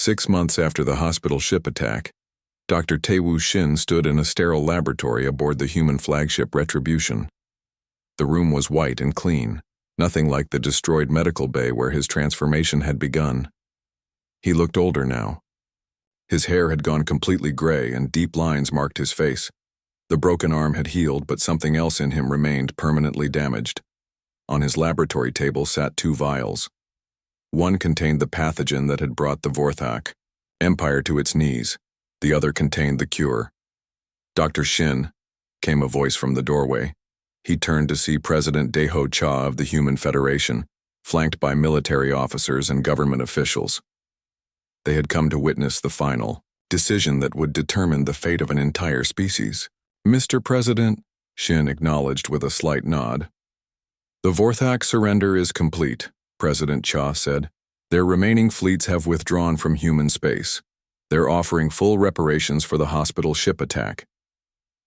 6 months after the hospital ship attack, Dr. Taewoo Shin stood in a sterile laboratory aboard the human flagship Retribution. The room was white and clean, nothing like the destroyed medical bay where his transformation had begun. He looked older now. His hair had gone completely gray and deep lines marked his face. The broken arm had healed, but something else in him remained permanently damaged. On his laboratory table sat 2 vials. One contained the pathogen that had brought the Vorthak Empire to its knees. The other contained the cure. "Dr. Shin," came a voice from the doorway. He turned to see President Daeho Cha of the Human Federation, flanked by military officers and government officials. They had come to witness the final decision that would determine the fate of an entire species. "Mr. President," Shin acknowledged with a slight nod. "The Vorthak surrender is complete," President Cha said. "Their remaining fleets have withdrawn from human space. They're offering full reparations for the hospital ship attack."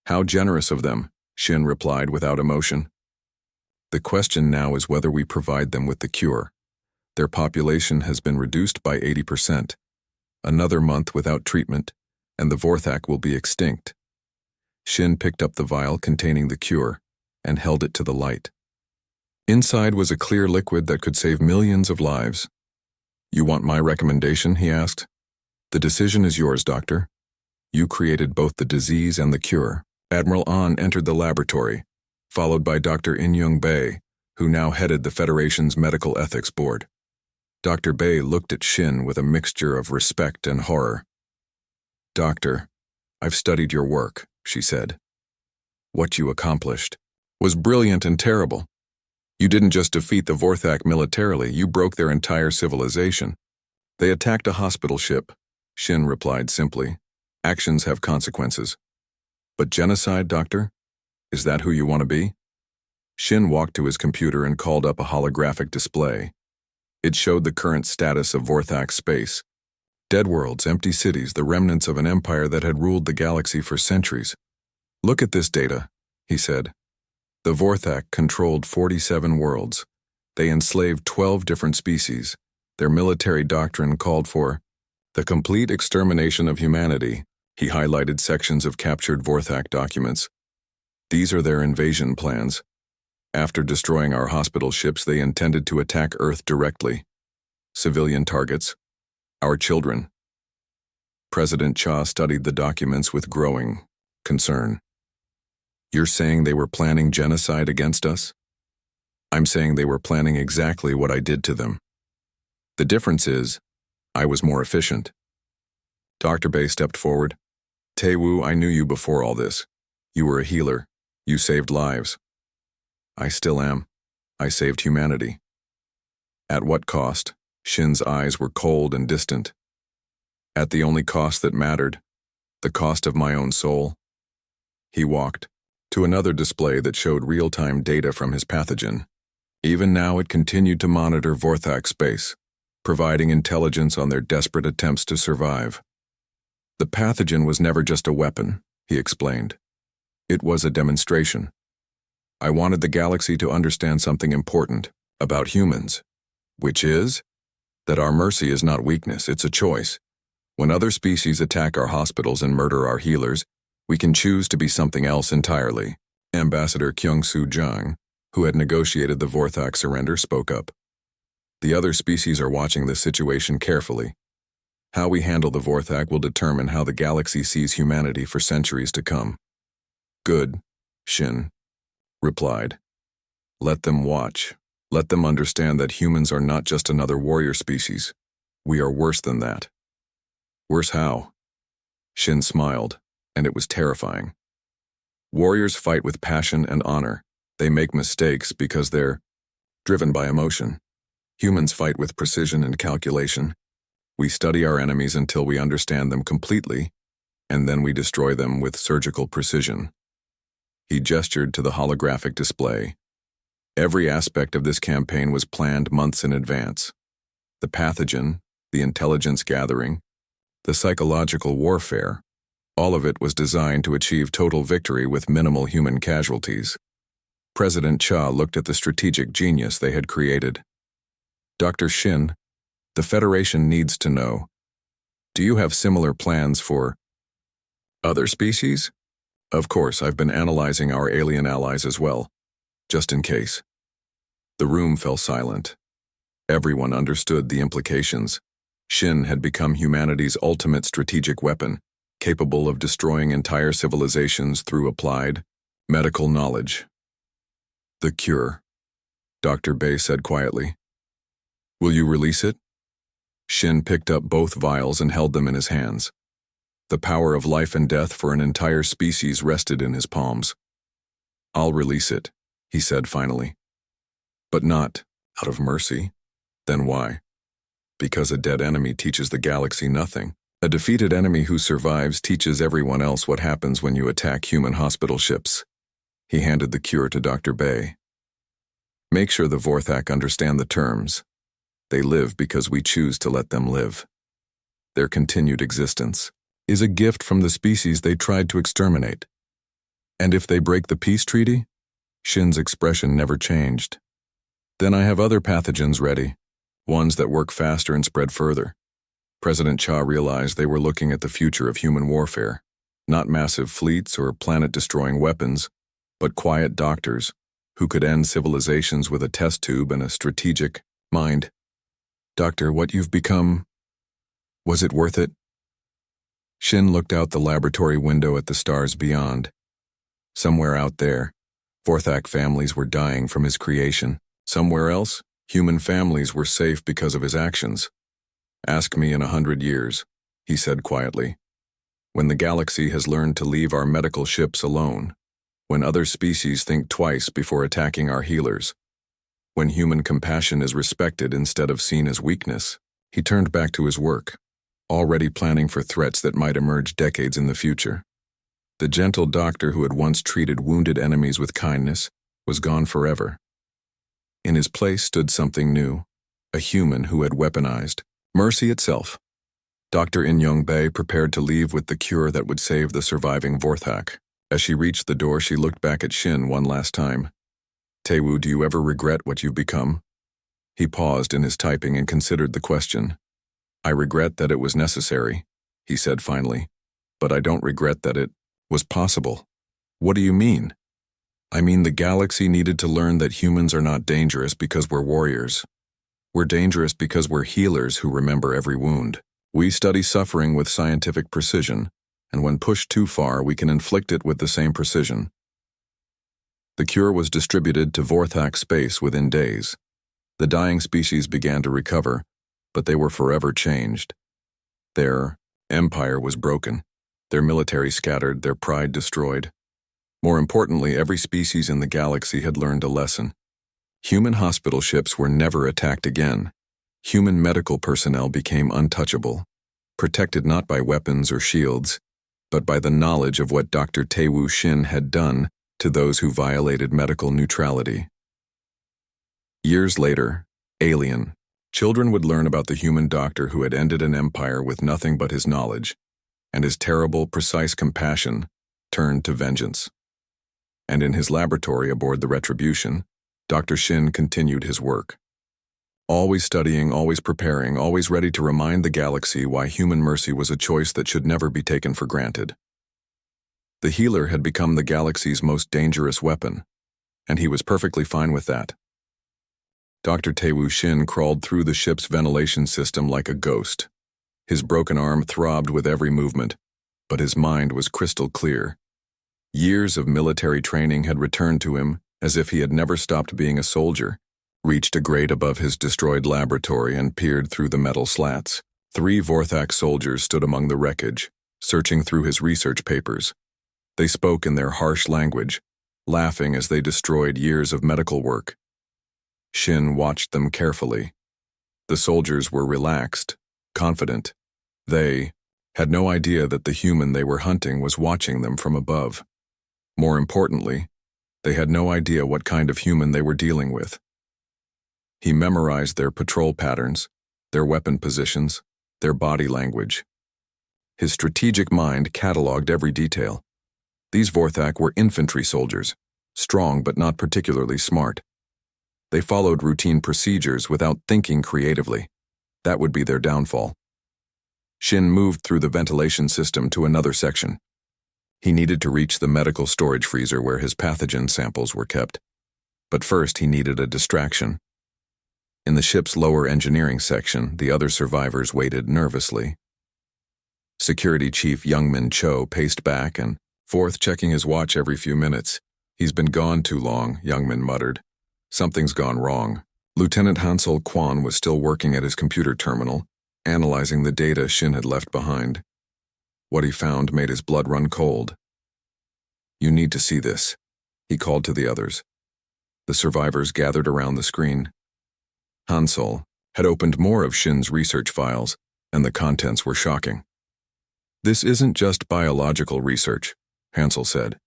"How generous of them," Shin replied without emotion. "The question now is whether we provide them with the cure. Their population has been reduced by 80%. Another month without treatment, and the Vorthak will be extinct." Shin picked up the vial containing the cure and held it to the light. Inside was a clear liquid that could save millions of lives. "You want my recommendation?" he asked. "The decision is yours, Doctor. You created both the disease and the cure." Admiral An entered the laboratory, followed by Dr. In-Young Bae, who now headed the Federation's Medical Ethics Board. Dr. Bae looked at Shin with a mixture of respect and horror. "Doctor, I've studied your work," she said. "What you accomplished was brilliant and terrible. You didn't just defeat the Vorthak militarily, you broke their entire civilization. They attacked a hospital ship," Shin replied simply. "Actions have consequences." "But genocide, Doctor? Is that who you want to be?" Shin walked to his computer and called up a holographic display. It showed the current status of Vorthak space. Dead worlds, empty cities, the remnants of an empire that had ruled the galaxy for centuries. "Look at this data," he said. "The Vorthak controlled 47 worlds. They enslaved 12 different species. Their military doctrine called for the complete extermination of humanity." He highlighted sections of captured Vorthak documents. "These are their invasion plans. After destroying our hospital ships, they intended to attack Earth directly. Civilian targets, our children." President Cha studied the documents with growing concern. "You're saying they were planning genocide against us?" "I'm saying they were planning exactly what I did to them. The difference is, I was more efficient." Dr. Bae stepped forward. "Taewoo, I knew you before all this. You were a healer. You saved lives." "I still am. I saved humanity." "At what cost?" Shin's eyes were cold and distant. "At the only cost that mattered, the cost of my own soul." He walked to another display that showed real-time data from his pathogen. Even now it continued to monitor Vorthak space, providing intelligence on their desperate attempts to survive. "The pathogen was never just a weapon," he explained. "It was a demonstration. I wanted the galaxy to understand something important about humans, which is that our mercy is not weakness, it's a choice. When other species attack our hospitals and murder our healers, we can choose to be something else entirely." Ambassador Kyung-Soo Jang, who had negotiated the Vorthak surrender, spoke up. "The other species are watching this situation carefully. How we handle the Vorthak will determine how the galaxy sees humanity for centuries to come." "Good," Shin replied. "Let them watch. Let them understand that humans are not just another warrior species. We are worse than that." "Worse how?" Shin smiled, and it was terrifying. "Warriors fight with passion and honor. They make mistakes because they're driven by emotion. Humans fight with precision and calculation. We study our enemies until we understand them completely, and then we destroy them with surgical precision." He gestured to the holographic display. Every aspect of this campaign was planned months in advance. The pathogen, the intelligence gathering, the psychological warfare, all of it was designed to achieve total victory with minimal human casualties. President Cha looked at the strategic genius they had created. "Dr. Shin, the Federation needs to know. Do you have similar plans for other species? Of course, I've been analyzing our alien allies as well, just in case. The room fell silent. Everyone understood the implications. Shin had become humanity's ultimate strategic weapon, capable of destroying entire civilizations through applied, medical knowledge. The cure, Dr. Bay said quietly. Will you release it? Shin picked up both vials and held them in his hands. The power of life and death for an entire species rested in his palms. I'll release it, he said finally. But not out of mercy. Then why? Because a dead enemy teaches the galaxy nothing. A defeated enemy who survives teaches everyone else what happens when you attack human hospital ships. He handed the cure to Dr. Bay. Make sure the Vorthak understand the terms. They live because we choose to let them live. Their continued existence is a gift from the species they tried to exterminate. And if they break the peace treaty? Shin's expression never changed. Then I have other pathogens ready, ones that work faster and spread further. President Cha realized they were looking at the future of human warfare, not massive fleets or planet-destroying weapons, but quiet doctors who could end civilizations with a test tube and a strategic mind. Doctor, what you've become, was it worth it? Shin looked out the laboratory window at the stars beyond. Somewhere out there, Vorthak families were dying from his creation. Somewhere else, human families were safe because of his actions. Ask me in 100 years, he said quietly. When the galaxy has learned to leave our medical ships alone. When other species think twice before attacking our healers. When human compassion is respected instead of seen as weakness. He turned back to his work, already planning for threats that might emerge decades in the future. The gentle doctor who had once treated wounded enemies with kindness was gone forever. In his place stood something new, a human who had weaponized mercy itself. Dr. In-young Bay prepared to leave with the cure that would save the surviving Vorthak. As she reached the door, she looked back at Shin one last time. Taewoo, do you ever regret what you've become? He paused in his typing and considered the question. I regret that it was necessary, he said finally, but I don't regret that it was possible. What do you mean? I mean the galaxy needed to learn that humans are not dangerous because we're warriors. We're dangerous because we're healers who remember every wound. We study suffering with scientific precision, and when pushed too far, we can inflict it with the same precision. The cure was distributed to Vorthak space within days. The dying species began to recover, but they were forever changed. Their empire was broken, their military scattered, their pride destroyed. More importantly, every species in the galaxy had learned a lesson. Human hospital ships were never attacked again. Human medical personnel became untouchable, protected not by weapons or shields, but by the knowledge of what Dr. Taewoo Shin had done to those who violated medical neutrality. Years later, Alien. Children would learn about the human doctor who had ended an empire with nothing but his knowledge, and his terrible, precise compassion turned to vengeance. And in his laboratory aboard the Retribution, Dr. Shin continued his work. Always studying, always preparing, always ready to remind the galaxy why human mercy was a choice that should never be taken for granted. The healer had become the galaxy's most dangerous weapon, and he was perfectly fine with that. Dr. Taewoo Shin crawled through the ship's ventilation system like a ghost. His broken arm throbbed with every movement, but his mind was crystal clear. Years of military training had returned to him as if he had never stopped being a soldier, reached a grade above his destroyed laboratory and peered through the metal slats. 3 Vorthak soldiers stood among the wreckage, searching through his research papers. They spoke in their harsh language, laughing as they destroyed years of medical work. Shin watched them carefully. The soldiers were relaxed, confident. They had no idea that the human they were hunting was watching them from above. More importantly, they had no idea what kind of human they were dealing with. He memorized their patrol patterns, their weapon positions, their body language. His strategic mind cataloged every detail. These Vorthak were infantry soldiers, strong but not particularly smart. They followed routine procedures without thinking creatively. That would be their downfall. Shin moved through the ventilation system to another section. He needed to reach the medical storage freezer where his pathogen samples were kept. But first he needed a distraction. In the ship's lower engineering section, the other survivors waited nervously. Security Chief Youngmin Cho paced back and forth, checking his watch every few minutes. "He's been gone too long," Youngmin muttered. "Something's gone wrong." Lieutenant Hansel Kwan was still working at his computer terminal, analyzing the data Shin had left behind. What he found made his blood run cold. "You need to see this," he called to the others. The survivors gathered around the screen. Hansel had opened more of Shin's research files, and the contents were shocking. "This isn't just biological research," Hansel said.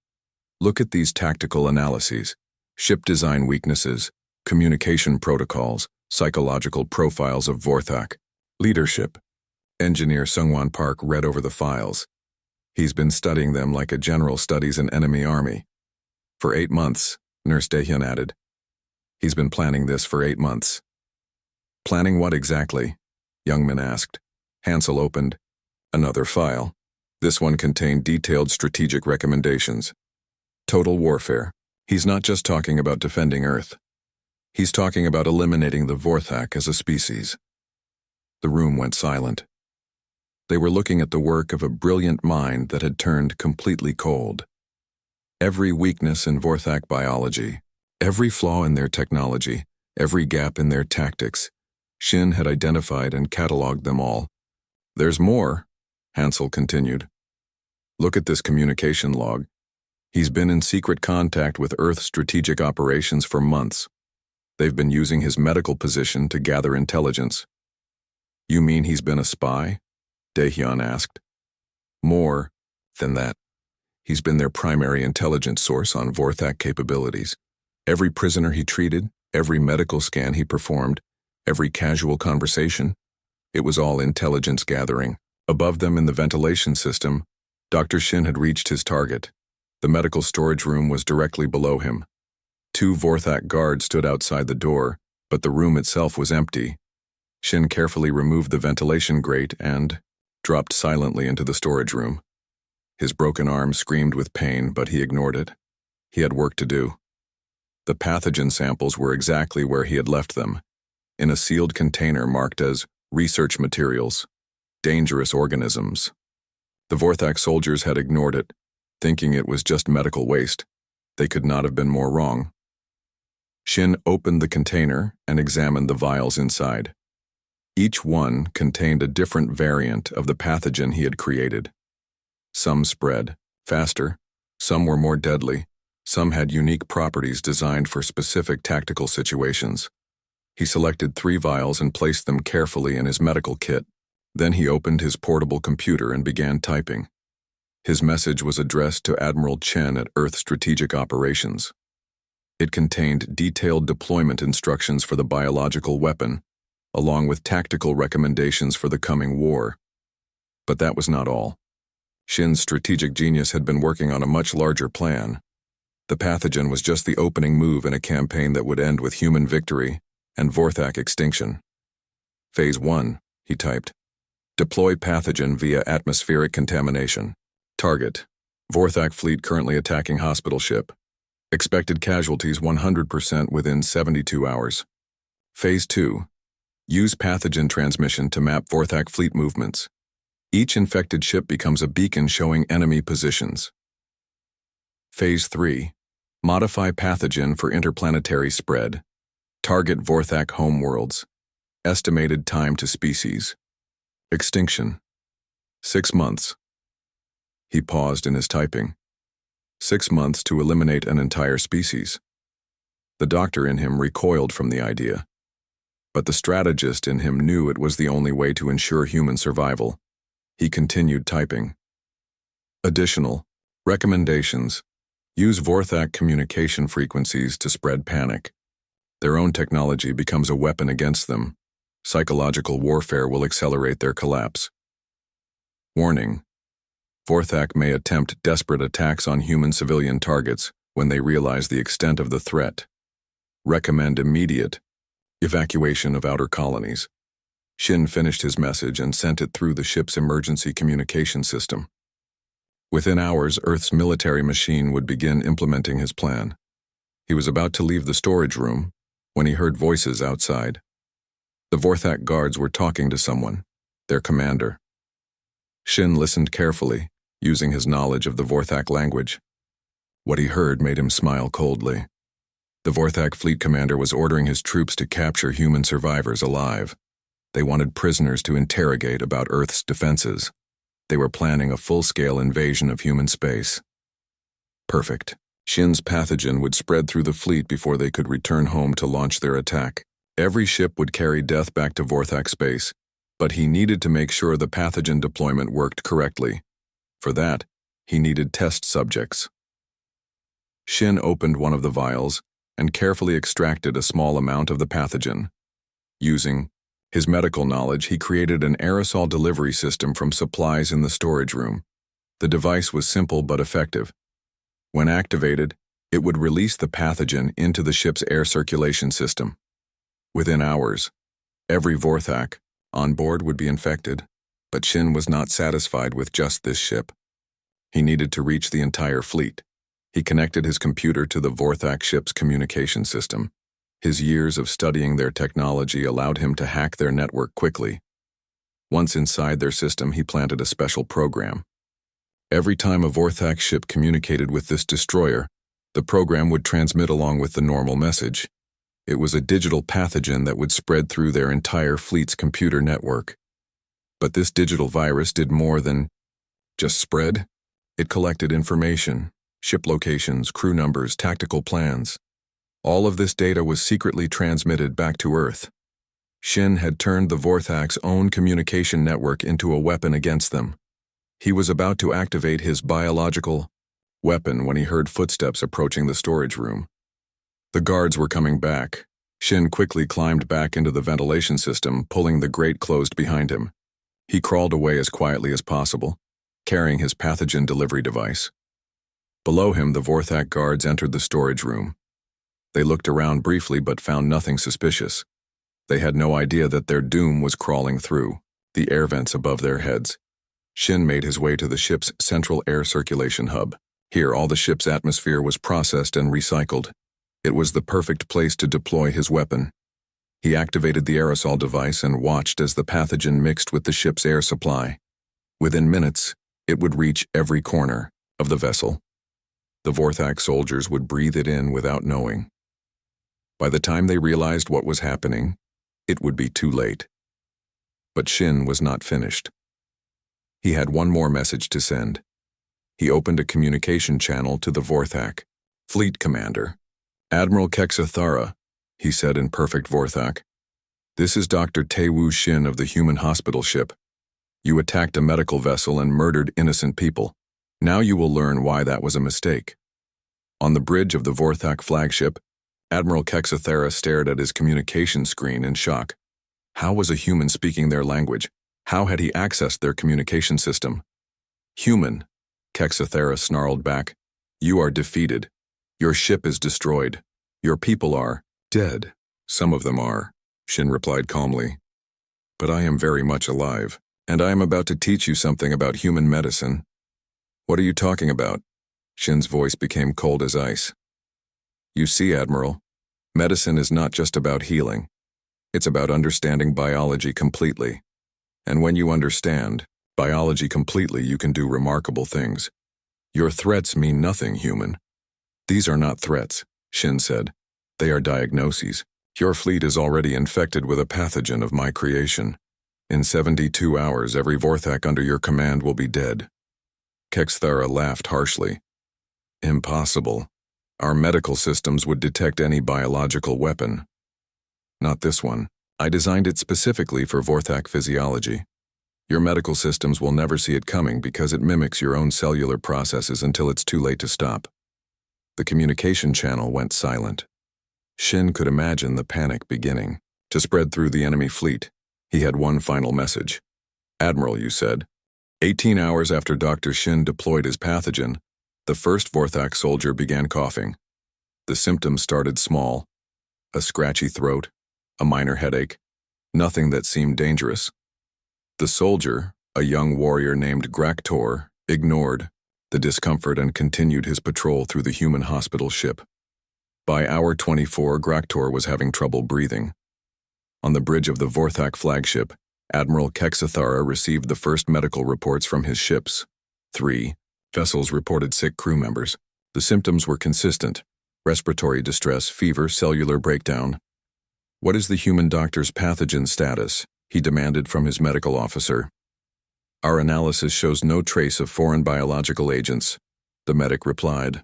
"Look at these tactical analyses, ship design weaknesses, communication protocols, psychological profiles of Vorthak, leadership." Engineer Sungwon Park read over the files. "He's been studying them like a general studies an enemy army." "For 8 months, Nurse Daehyun added. "He's been planning this for 8 months. "Planning what exactly?" Youngmin asked. Hansel opened another file. This one contained detailed strategic recommendations. Total warfare. He's not just talking about defending Earth. He's talking about eliminating the Vorthak as a species. The room went silent. They were looking at the work of a brilliant mind that had turned completely cold. Every weakness in Vorthak biology, every flaw in their technology, every gap in their tactics, Shin had identified and cataloged them all. "There's more," Hansel continued. "Look at this communication log. He's been in secret contact with Earth strategic operations for months. They've been using his medical position to gather intelligence." "You mean he's been a spy?" Daehyun asked. "More than that. He's been their primary intelligence source on Vorthak capabilities. Every prisoner he treated, every medical scan he performed, every casual conversation, it was all intelligence gathering." Above them in the ventilation system, Dr. Shin had reached his target. The medical storage room was directly below him. 2 Vorthak guards stood outside the door, but the room itself was empty. Shin carefully removed the ventilation grate and dropped silently into the storage room. His broken arm screamed with pain, but he ignored it. He had work to do. The pathogen samples were exactly where he had left them, in a sealed container marked as research materials, dangerous organisms. The Vorthak soldiers had ignored it, thinking it was just medical waste. They could not have been more wrong. Shin opened the container and examined the vials inside. Each one contained a different variant of the pathogen he had created. Some spread faster, some were more deadly, some had unique properties designed for specific tactical situations. He selected 3 vials and placed them carefully in his medical kit. Then he opened his portable computer and began typing. His message was addressed to Admiral Chen at Earth Strategic Operations. It contained detailed deployment instructions for the biological weapon, along with tactical recommendations for the coming war. But that was not all. Shin's strategic genius had been working on a much larger plan. The pathogen was just the opening move in a campaign that would end with human victory and Vorthak extinction. Phase 1, he typed. Deploy pathogen via atmospheric contamination. Target: Vorthak fleet currently attacking hospital ship. Expected casualties 100% within 72 hours. Phase 2. Use pathogen transmission to map Vorthak fleet movements. Each infected ship becomes a beacon showing enemy positions. Phase 3. Modify pathogen for interplanetary spread. Target Vorthak homeworlds. Estimated time to species. Extinction: 6 months. He paused in his typing. 6 months to eliminate an entire species. The doctor in him recoiled from the idea. But the strategist in him knew it was the only way to ensure human survival. He continued typing. Additional recommendations: use Vorthak communication frequencies to spread panic. Their own technology becomes a weapon against them. Psychological warfare will accelerate their collapse. Warning: Vorthak may attempt desperate attacks on human civilian targets when they realize the extent of the threat. Recommend immediate evacuation of outer colonies. Shin finished his message and sent it through the ship's emergency communication system. Within hours, Earth's military machine would begin implementing his plan. He was about to leave the storage room when he heard voices outside. The Vorthak guards were talking to someone, their commander. Shin listened carefully, using his knowledge of the Vorthak language. What he heard made him smile coldly. The Vorthak fleet commander was ordering his troops to capture human survivors alive. They wanted prisoners to interrogate about Earth's defenses. They were planning a full-scale invasion of human space. Perfect. Shin's pathogen would spread through the fleet before they could return home to launch their attack. Every ship would carry death back to Vorthak space, but he needed to make sure the pathogen deployment worked correctly. For that, he needed test subjects. Shin opened one of the vials and carefully extracted a small amount of the pathogen. Using his medical knowledge, he created an aerosol delivery system from supplies in the storage room. The device was simple but effective. When activated, it would release the pathogen into the ship's air circulation system. Within hours, every Vorthak on board would be infected, but Shin was not satisfied with just this ship. He needed to reach the entire fleet. He connected his computer to the Vorthak ship's communication system. His years of studying their technology allowed him to hack their network quickly. Once inside their system, he planted a special program. Every time a Vorthak ship communicated with this destroyer, the program would transmit along with the normal message. It was a digital pathogen that would spread through their entire fleet's computer network. But this digital virus did more than just spread. It collected information, ship locations, crew numbers, tactical plans. All of this data was secretly transmitted back to Earth. Shin had turned the Vorthak's own communication network into a weapon against them. He was about to activate his biological weapon when he heard footsteps approaching the storage room. The guards were coming back. Shin quickly climbed back into the ventilation system, pulling the grate closed behind him. He crawled away as quietly as possible, carrying his pathogen delivery device. Below him, the Vorthak guards entered the storage room. They looked around briefly but found nothing suspicious. They had no idea that their doom was crawling through the air vents above their heads. Shin made his way to the ship's central air circulation hub. Here, all the ship's atmosphere was processed and recycled. It was the perfect place to deploy his weapon. He activated the aerosol device and watched as the pathogen mixed with the ship's air supply. Within minutes, it would reach every corner of the vessel. The Vorthak soldiers would breathe it in without knowing. By the time they realized what was happening, it would be too late. But Shin was not finished. He had one more message to send. He opened a communication channel to the Vorthak fleet commander. "Admiral Kexathara," he said in perfect Vorthak. "This is Dr. Taewoo Shin of the human hospital ship. You attacked a medical vessel and murdered innocent people. Now you will learn why that was a mistake." On the bridge of the Vorthak flagship, Admiral Kexathara stared at his communication screen in shock. How was a human speaking their language? How had he accessed their communication system? "Human," Kexathara snarled back. "You are defeated. Your ship is destroyed. Your people are dead." "Some of them are," Shin replied calmly. "But I am very much alive, and I am about to teach you something about human medicine." "What are you talking about?" Shin's voice became cold as ice. "You see, Admiral, medicine is not just about healing. It's about understanding biology completely. And when you understand biology completely, you can do remarkable things. Your threats mean nothing, human." "These are not threats," Shin said. "They are diagnoses. Your fleet is already infected with a pathogen of my creation. In 72 hours, every Vorthak under your command will be dead." Kexathara laughed harshly. "Impossible. Our medical systems would detect any biological weapon. Not this one. I designed it specifically for Vorthak physiology. Your medical systems will never see it coming because it mimics your own cellular processes until it's too late to stop." The communication channel went silent. Shin could imagine the panic beginning to spread through the enemy fleet. He had one final message. "Admiral," you said. 18 hours after Dr. Shin deployed his pathogen, the first Vorthak soldier began coughing. The symptoms started small: a scratchy throat, a minor headache, Nothing that seemed dangerous. The soldier, a young warrior named Graktor, ignored the discomfort and continued his patrol through the human hospital ship. By hour 24, Graktor was having trouble breathing. On the bridge of the Vorthak flagship, Admiral Kexathara received the first medical reports from his ships. 3 vessels reported sick crew members. The symptoms were consistent: respiratory distress, fever, cellular breakdown. "What is the human doctor's pathogen status?" he demanded from his medical officer. "Our analysis shows no trace of foreign biological agents," the medic replied.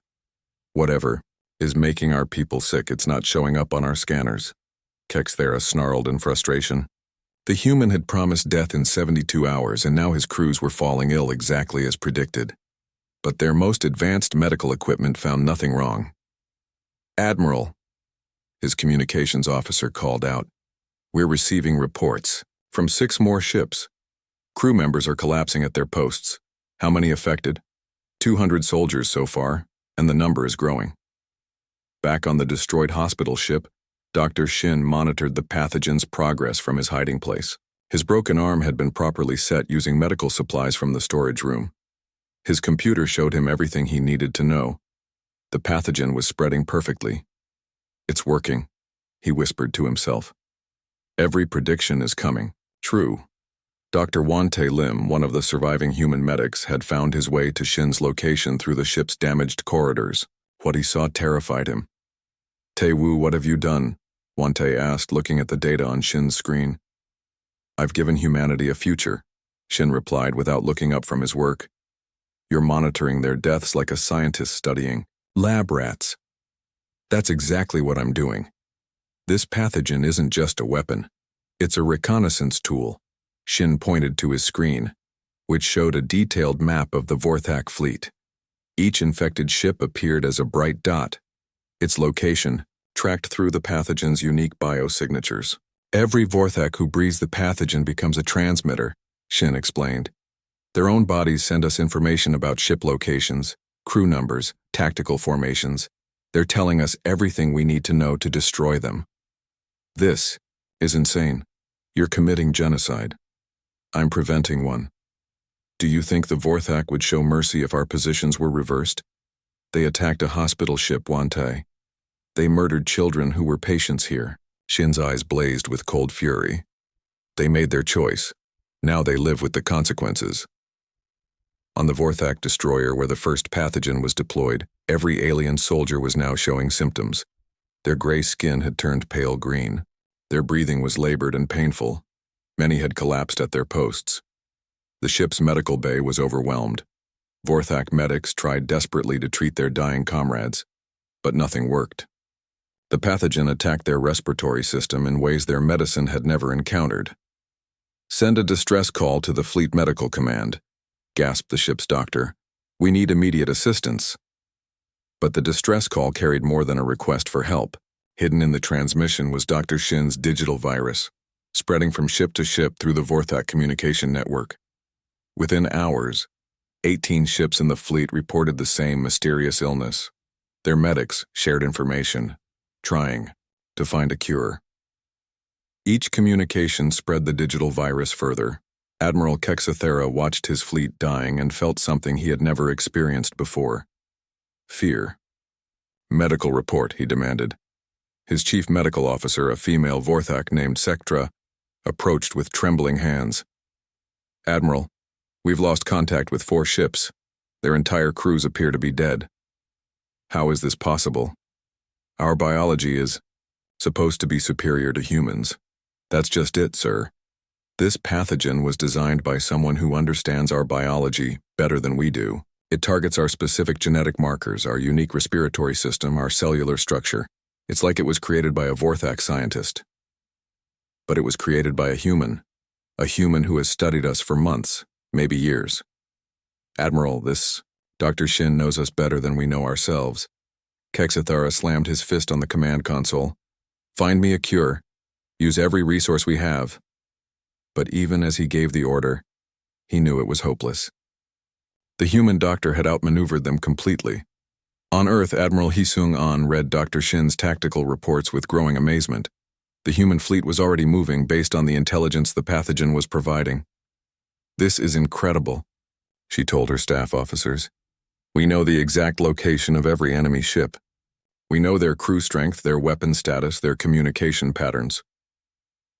"Whatever is making our people sick, it's not showing up on our scanners," Kexathara snarled in frustration. The human had promised death in 72 hours, and now his crews were falling ill exactly as predicted. But their most advanced medical equipment found nothing wrong. "Admiral," his communications officer called out, "we're receiving reports from 6 more ships. Crew members are collapsing at their posts. How many affected?" 200 soldiers so far, and the number is growing." Back on the destroyed hospital ship, Dr. Shin monitored the pathogen's progress from his hiding place. His broken arm had been properly set using medical supplies from the storage room. His computer showed him everything he needed to know. The pathogen was spreading perfectly. "It's working," he whispered to himself. "Every prediction is coming true." Dr. Wante Lim, one of the surviving human medics, had found his way to Shin's location through the ship's damaged corridors. What he saw terrified him. "Tae-woo, what have you done?" Wante asked, looking at the data on Shin's screen. "I've given humanity a future," Shin replied without looking up from his work. "You're monitoring their deaths like a scientist studying lab rats." "That's exactly what I'm doing. This pathogen isn't just a weapon. It's a reconnaissance tool." Shin pointed to his screen, which showed a detailed map of the Vorthak fleet. Each infected ship appeared as a bright dot, its location tracked through the pathogen's unique biosignatures. "Every Vorthak who breathes the pathogen becomes a transmitter," Shin explained. "Their own bodies send us information about ship locations, crew numbers, tactical formations. They're telling us everything we need to know to destroy them." "This is insane. You're committing genocide." "I'm preventing one." "Do you think the Vorthak would show mercy if our positions were reversed? They attacked a hospital ship, Wante. They murdered children who were patients here." Shin's eyes blazed with cold fury. "They made their choice. Now they live with the consequences." On the Vorthak destroyer where the first pathogen was deployed, every alien soldier was now showing symptoms. Their gray skin had turned pale green. Their breathing was labored and painful. Many had collapsed at their posts. The ship's medical bay was overwhelmed. Vorthak medics tried desperately to treat their dying comrades, but nothing worked. The pathogen attacked their respiratory system in ways their medicine had never encountered. "Send a distress call to the Fleet Medical Command," gasped the ship's doctor. "We need immediate assistance." But the distress call carried more than a request for help. Hidden in the transmission was Dr. Shin's digital virus, spreading from ship to ship through the Vorthak communication network. Within hours, 18 ships in the fleet reported the same mysterious illness. Their medics shared information, trying to find a cure. Each communication spread the digital virus further. Admiral Kexathara watched his fleet dying and felt something he had never experienced before: fear. "Medical report," he demanded. His chief medical officer, a female Vorthak named Sektra, approached with trembling hands. "Admiral, we've lost contact with 4 ships. Their entire crews appear to be dead." "How is this possible?" "Our biology is supposed to be superior to humans." "That's just it, sir. This pathogen was designed by someone who understands our biology better than we do. It targets our specific genetic markers, our unique respiratory system, our cellular structure. It's like it was created by a Vorthak scientist. But it was created by a human who has studied us for months, maybe years." "Admiral, this Dr. Shin knows us better than we know ourselves." Kexathara slammed his fist on the command console. "Find me a cure. Use every resource we have." But even as he gave the order, he knew it was hopeless. The human doctor had outmaneuvered them completely. On Earth, Admiral Hisung An read Dr. Shin's tactical reports with growing amazement. The human fleet was already moving based on the intelligence the pathogen was providing. "This is incredible," she told her staff officers. "We know the exact location of every enemy ship. We know their crew strength, their weapon status, their communication patterns."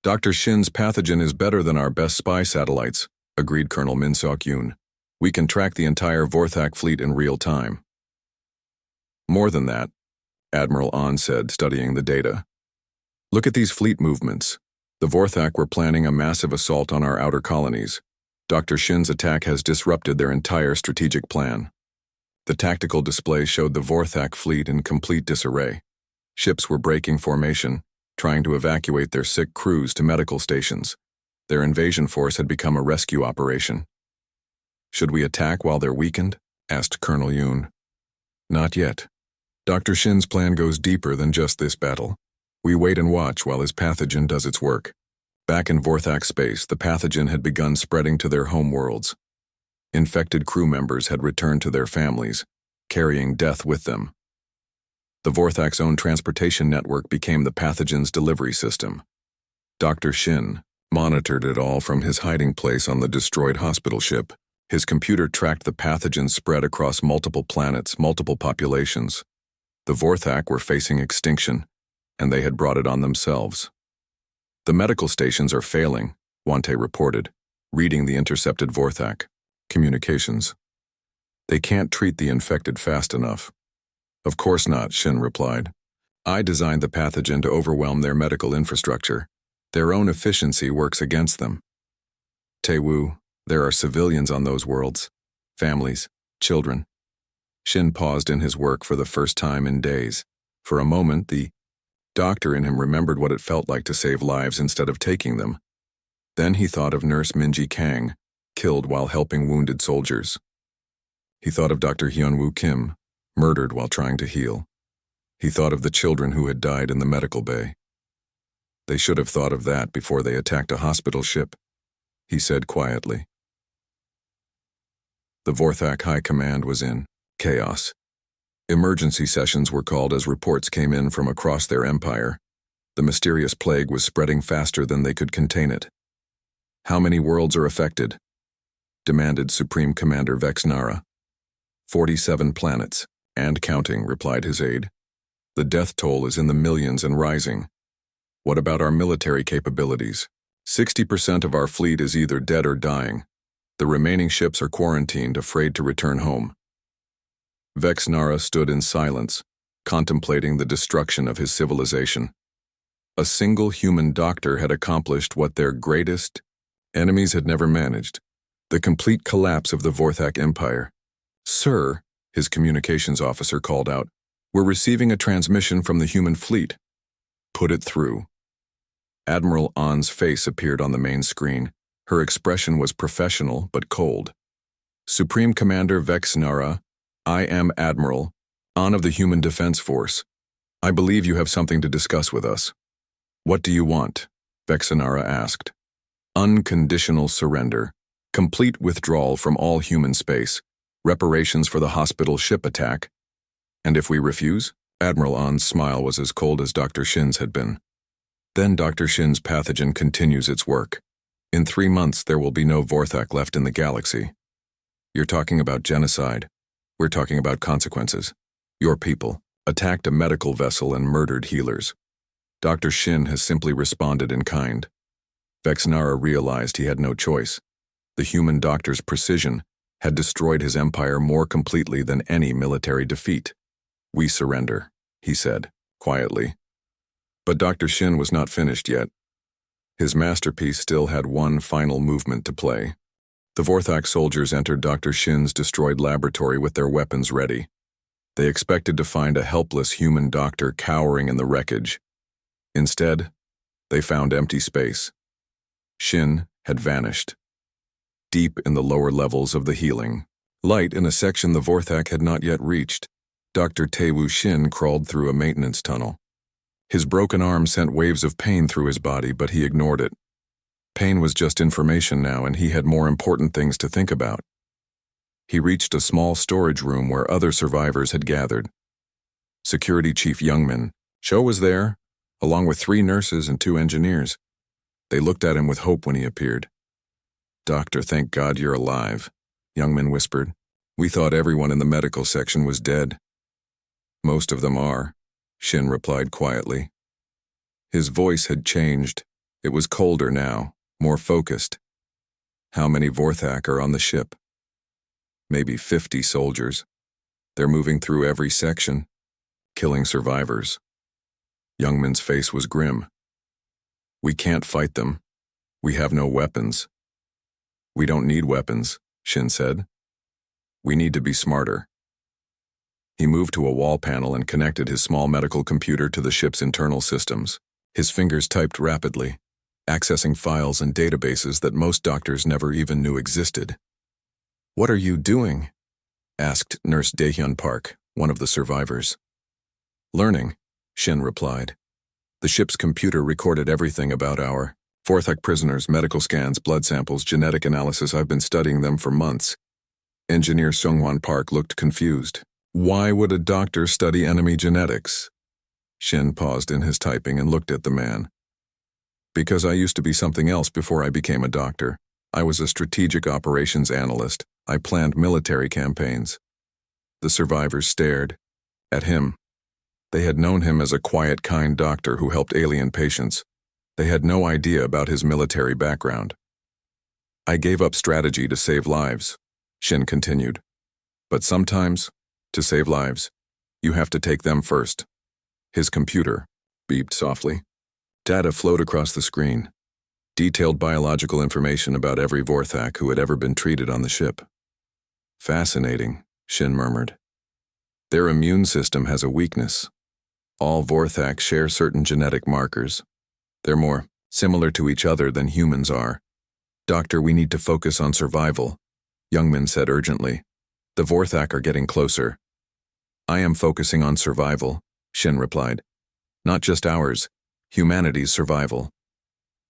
"Dr. Shin's pathogen is better than our best spy satellites," agreed Colonel Min-Sok Yoon. "We can track the entire Vorthak fleet in real time." "More than that," Admiral An said, studying the data. "Look at these fleet movements. The Vorthak were planning a massive assault on our outer colonies. Dr. Shin's attack has disrupted their entire strategic plan." The tactical display showed the Vorthak fleet in complete disarray. Ships were breaking formation, trying to evacuate their sick crews to medical stations. Their invasion force had become a rescue operation. "Should we attack while they're weakened?" asked Colonel Yoon. "Not yet. Dr. Shin's plan goes deeper than just this battle. We wait and watch while his pathogen does its work." Back in Vorthak space, the pathogen had begun spreading to their home worlds. Infected crew members had returned to their families, carrying death with them. The Vorthak's own transportation network became the pathogen's delivery system. Dr. Shin monitored it all from his hiding place on the destroyed hospital ship. His computer tracked the pathogen spread across multiple planets, multiple populations. The Vorthak were facing extinction, and they had brought it on themselves. "The medical stations are failing," Wante reported, reading the intercepted Vorthak communications. "They can't treat the infected fast enough." "Of course not," Shin replied. "I designed the pathogen to overwhelm their medical infrastructure. Their own efficiency works against them. Tae-woo, there are civilians on those worlds. Families, children." Shin paused in his work for the first time in days. For a moment, the doctor in him remembered what it felt like to save lives instead of taking them. Then he thought of Nurse Minji Kang, killed while helping wounded soldiers. He thought of Dr. Hyunwoo Kim, murdered while trying to heal. He thought of the children who had died in the medical bay. "They should have thought of that before they attacked a hospital ship," he said quietly. The Vorthak High Command was in chaos. Emergency sessions were called as reports came in from across their empire. The mysterious plague was spreading faster than they could contain it. "How many worlds are affected?" demanded Supreme Commander Vex Nara. 47 planets, and counting," replied his aide. "The death toll is in the millions and rising. What about our military capabilities? 60% of our fleet is either dead or dying. The remaining ships are quarantined, afraid to return home." Vex Nara stood in silence, contemplating the destruction of his civilization. A single human doctor had accomplished what their greatest enemies had never managed: the complete collapse of the Vorthak Empire. "Sir," his communications officer called out, "we're receiving a transmission from the human fleet." "Put it through." Admiral An's face appeared on the main screen. Her expression was professional but cold. "Supreme Commander Vex Nara, I am Admiral An of the Human Defense Force. I believe you have something to discuss with us." "What do you want?" Vex Nara asked. "Unconditional surrender, complete withdrawal from all human space, reparations for the hospital ship attack." "And if we refuse?" Admiral An's smile was as cold as Dr. Shin's had been. "Then Dr. Shin's pathogen continues its work. In 3 months there will be no Vorthak left in the galaxy. You're talking about genocide. We're talking about consequences. Your people attacked a medical vessel and murdered healers. Dr. Shin has simply responded in kind." Vex Nara realized he had no choice. The human doctor's precision had destroyed his empire more completely than any military defeat. "We surrender," he said, quietly. But Dr. Shin was not finished yet. His masterpiece still had one final movement to play. The Vorthak soldiers entered Dr. Shin's destroyed laboratory with their weapons ready. They expected to find a helpless human doctor cowering in the wreckage. Instead, they found empty space. Shin had vanished. Deep in the lower levels of the healing light in a section the Vorthak had not yet reached, Dr. Tae-woo Shin crawled through a maintenance tunnel. His broken arm sent waves of pain through his body, but he ignored it. Pain was just information now, and he had more important things to think about. He reached a small storage room where other survivors had gathered. Security Chief Youngman Cho was there, along with 3 nurses and 2 engineers. They looked at him with hope when he appeared. "Doctor, thank God you're alive," Youngman whispered. "We thought everyone in the medical section was dead." "Most of them are," Shin replied quietly. His voice had changed. It was colder now, more focused. "How many Vorthak are on the ship?" "Maybe 50 soldiers. They're moving through every section, killing survivors." Youngman's face was grim. "We can't fight them. We have no weapons." "We don't need weapons," Shin said. "We need to be smarter." He moved to a wall panel and connected his small medical computer to the ship's internal systems. His fingers typed rapidly, accessing files and databases that most doctors never even knew existed. "What are you doing?" asked Nurse Daehyun Park, one of the survivors. "Learning," Shin replied. "The ship's computer recorded everything about our Vorthak prisoners, medical scans, blood samples, genetic analysis. I've been studying them for months." Engineer Seonghwan Park looked confused. "Why would a doctor study enemy genetics?" Shin paused in his typing and looked at the man. "Because I used to be something else before I became a doctor. I was a strategic operations analyst. I planned military campaigns." The survivors stared at him. They had known him as a quiet, kind doctor who helped alien patients. They had no idea about his military background. "I gave up strategy to save lives," Shin continued. "But sometimes, to save lives, you have to take them first." His computer beeped softly. Data flowed across the screen. Detailed biological information about every Vorthak who had ever been treated on the ship. "Fascinating," Shin murmured. "Their immune system has a weakness. All Vorthak share certain genetic markers. They're more similar to each other than humans are." "Doctor, we need to focus on survival," Youngman said urgently. "The Vorthak are getting closer." "I am focusing on survival," Shin replied. "Not just ours, humanity's survival."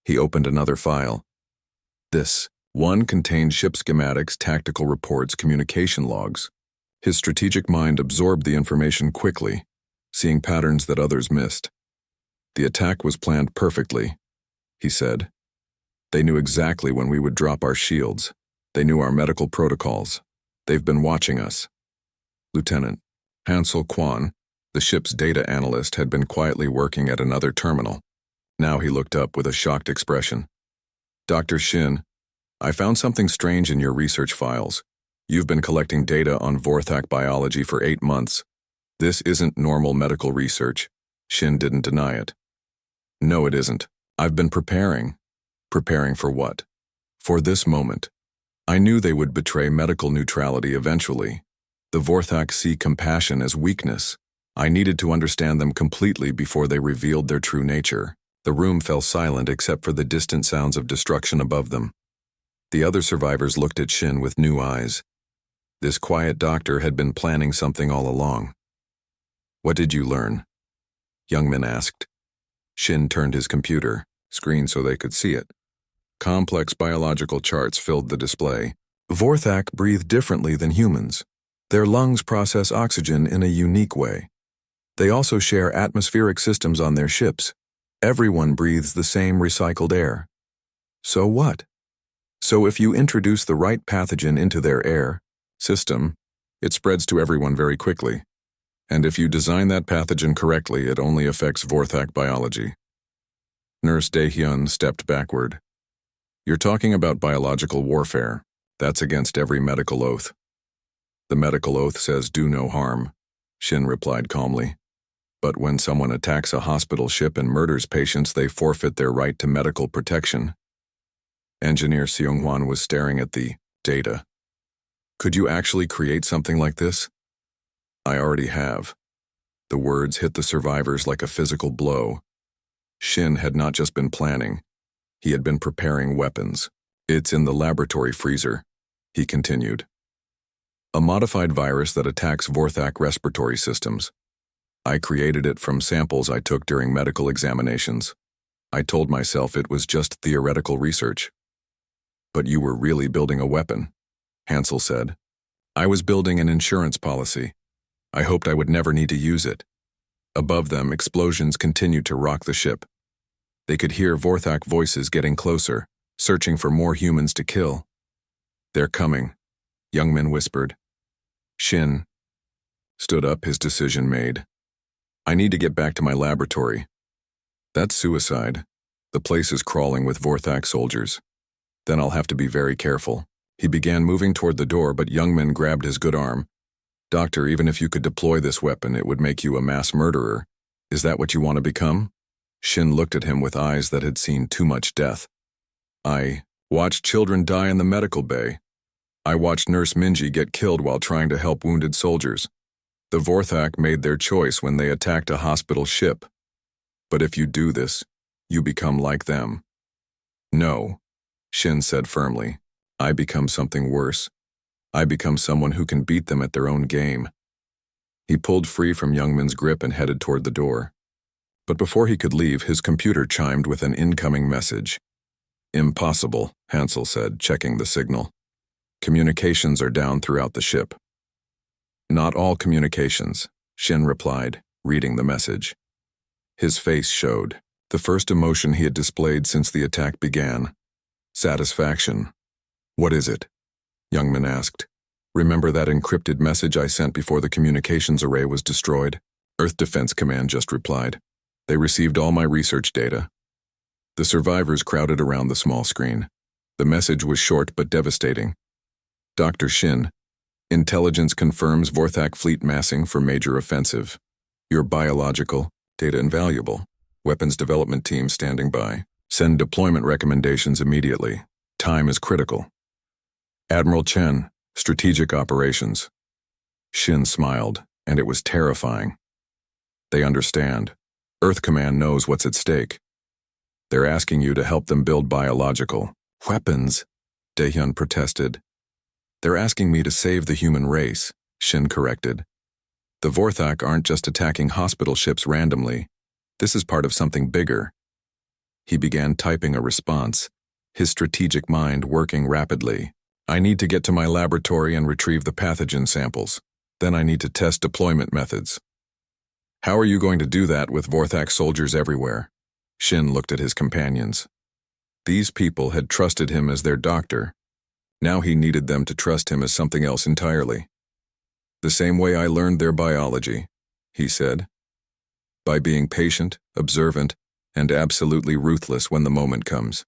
He opened another file. This one contained ship schematics, tactical reports, communication logs. His strategic mind absorbed the information quickly, seeing patterns that others missed. "The attack was planned perfectly," he said. "They knew exactly when we would drop our shields. They knew our medical protocols. They've been watching us." Lieutenant Hansel Kwan, the ship's data analyst, had been quietly working at another terminal. Now he looked up with a shocked expression. "Dr. Shin, I found something strange in your research files. You've been collecting data on Vorthak biology for 8 months. This isn't normal medical research." Shin didn't deny it. "No, it isn't. I've been preparing." "Preparing for what?" "For this moment. I knew they would betray medical neutrality eventually. The Vorthak see compassion as weakness. I needed to understand them completely before they revealed their true nature." The room fell silent except for the distant sounds of destruction above them. The other survivors looked at Shin with new eyes. This quiet doctor had been planning something all along. "What did you learn?" Youngman asked. Shin turned his computer screen so they could see it. Complex biological charts filled the display. Vorthak breathe differently than humans. Their lungs process oxygen in a unique way. They also share atmospheric systems on their ships. Everyone breathes the same recycled air. So what? So if you introduce the right pathogen into their air system, it spreads to everyone very quickly. And if you design that pathogen correctly, it only affects Vorthak biology. Nurse Daehyun stepped backward. "You're talking about biological warfare. That's against every medical oath." "The medical oath says do no harm," Shin replied calmly. "But when someone attacks a hospital ship and murders patients, they forfeit their right to medical protection." Engineer Seonghwan was staring at the data. "Could you actually create something like this?" "I already have." The words hit the survivors like a physical blow. Shin had not just been planning. He had been preparing weapons. "It's in the laboratory freezer," he continued. "A modified virus that attacks Vorthak respiratory systems. I created it from samples I took during medical examinations. I told myself it was just theoretical research." "But you were really building a weapon," Hansel said. "I was building an insurance policy. I hoped I would never need to use it." Above them, explosions continued to rock the ship. They could hear Vorthak voices getting closer, searching for more humans to kill. "They're coming," Youngmin whispered. Shin stood up, his decision made. "I need to get back to my laboratory." "That's suicide. The place is crawling with Vorthak soldiers. Then I'll have to be very careful." He began moving toward the door, but Youngmin grabbed his good arm. "Doctor, even if you could deploy this weapon, it would make you a mass murderer. Is that what you want to become?" Shin looked at him with eyes that had seen too much death. "I watched children die in the medical bay. I watched Nurse Minji get killed while trying to help wounded soldiers. The Vorthak made their choice when they attacked a hospital ship. But if you do this, you become like them." "No," Shin said firmly. "I become something worse. I become someone who can beat them at their own game." He pulled free from Youngmin's grip and headed toward the door. But before he could leave, his computer chimed with an incoming message. "Impossible," Hansel said, checking the signal. "Communications are down throughout the ship." "Not all communications," Shin replied, reading the message. His face showed the first emotion he had displayed since the attack began: satisfaction. "What is it?" Youngmin asked. "Remember that encrypted message I sent before the communications array was destroyed?" Earth Defense Command just replied. "They received all my research data." The survivors crowded around the small screen. The message was short but devastating. "Dr. Shin, intelligence confirms Vorthak fleet massing for major offensive. Your biological data invaluable. Weapons development team standing by. Send deployment recommendations immediately. Time is critical. Admiral Chen, Strategic Operations." Shin smiled, and it was terrifying. "They understand. Earth Command knows what's at stake. They're asking you to help them build biological weapons," Daehyun protested. "They're asking me to save the human race," Shin corrected. "The Vorthak aren't just attacking hospital ships randomly. This is part of something bigger." He began typing a response, his strategic mind working rapidly. "I need to get to my laboratory and retrieve the pathogen samples. Then I need to test deployment methods." "How are you going to do that with Vorthak soldiers everywhere?" Shin looked at his companions. These people had trusted him as their doctor. Now he needed them to trust him as something else entirely. "The same way I learned their biology," he said. "By being patient, observant, and absolutely ruthless when the moment comes."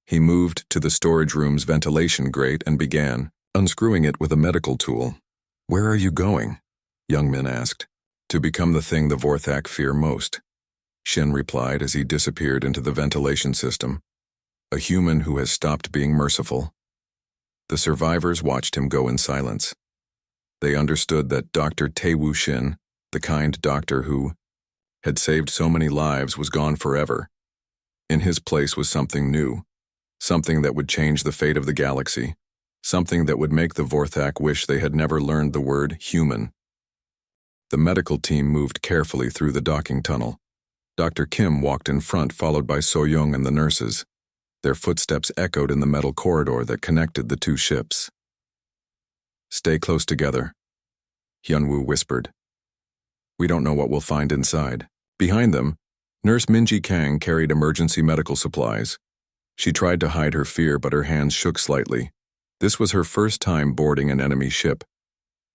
He moved to the storage room's ventilation grate and began unscrewing it with a medical tool. "Where are you going?" Youngmin asked. "To become the thing the Vorthak fear most," Shin replied as he disappeared into the ventilation system. "A human who has stopped being merciful." The survivors watched him go in silence. They understood that Dr. Taewoo Shin, the kind doctor who had saved so many lives, was gone forever. In his place was something new, something that would change the fate of the galaxy, something that would make the Vorthak wish they had never learned the word human. The medical team moved carefully through the docking tunnel. Dr. Kim walked in front, followed by So-young and the nurses. Their footsteps echoed in the metal corridor that connected the two ships. "Stay close together," Hyunwoo whispered. "We don't know what we'll find inside." Behind them, Nurse Minji Kang carried emergency medical supplies. She tried to hide her fear, but her hands shook slightly. This was her first time boarding an enemy ship.